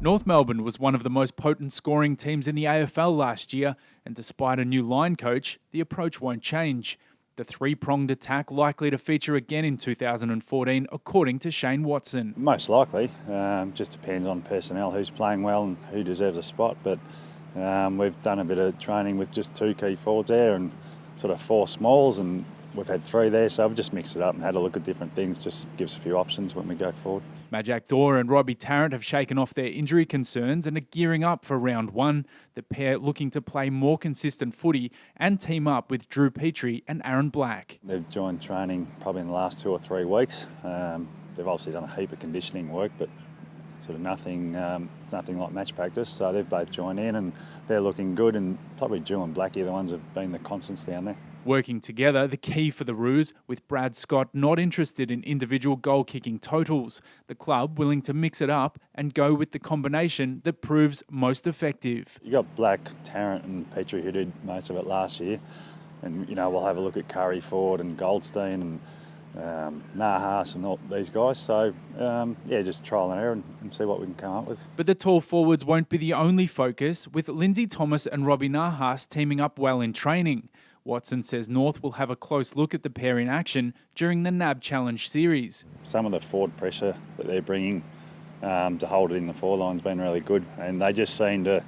North Melbourne was one of the most potent scoring teams in the AFL last year, and despite a new line coach, the approach won't change. The three-pronged attack likely to feature again in 2014, according to Shane Watson. Most likely. Just depends on personnel, who's playing well and who deserves a spot. But we've done a bit of training with just two key forwards there and sort of four smalls, and we've had three there, so I've just mixed it up and had a look at different things, just gives a few options when we go forward. Majak Daw and Robbie Tarrant have shaken off their injury concerns and are gearing up for round one. The pair looking to play more consistent footy and team up with Drew Petrie and Aaron Black. They've joined training probably in the last 2 or 3 weeks. They've obviously done a heap of conditioning work, but sort of nothing. It's nothing like match practice. So they've both joined in and they're looking good. And probably Drew and Blackie are the ones who've been the constants down there. Working together, the key for the Roos, with Brad Scott not interested in individual goal-kicking totals. The club willing to mix it up and go with the combination that proves most effective. You got Black, Tarrant and Petrie who did most of it last year. And, we'll have a look at Curry, Ford and Goldstein and Nahas and all these guys. So, just trial and error and see what we can come up with. But the tall forwards won't be the only focus, with Lindsay Thomas and Robbie Nahas teaming up well in training. Watson says North will have a close look at the pair in action during the NAB Challenge series. Some of the forward pressure that they're bringing to hold it in the foreline's been really good, and they just seem to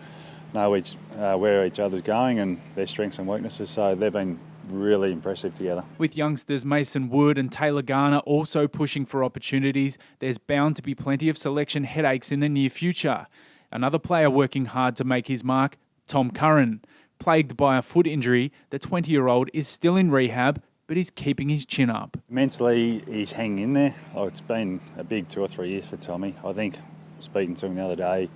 know where each other's going and their strengths and weaknesses, so they've been really impressive together. With youngsters Mason Wood and Taylor Garner also pushing for opportunities, there's bound to be plenty of selection headaches in the near future. Another player working hard to make his mark, Tom Curran. Plagued by a foot injury, the 20-year-old is still in rehab, but he's keeping his chin up. Mentally, he's hanging in there. It's been a big 2 or 3 years for Tommy. I think, speaking to him the other day,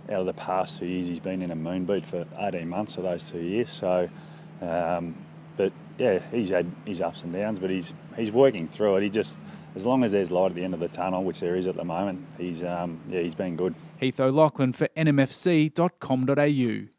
out of the past 2 years, he's been in a moon boot for 18 months of those 2 years. So, he's had his ups and downs, but he's working through it. As long as there's light at the end of the tunnel, which there is at the moment, he's been good. Heath O'Loughlin for nmfc.com.au.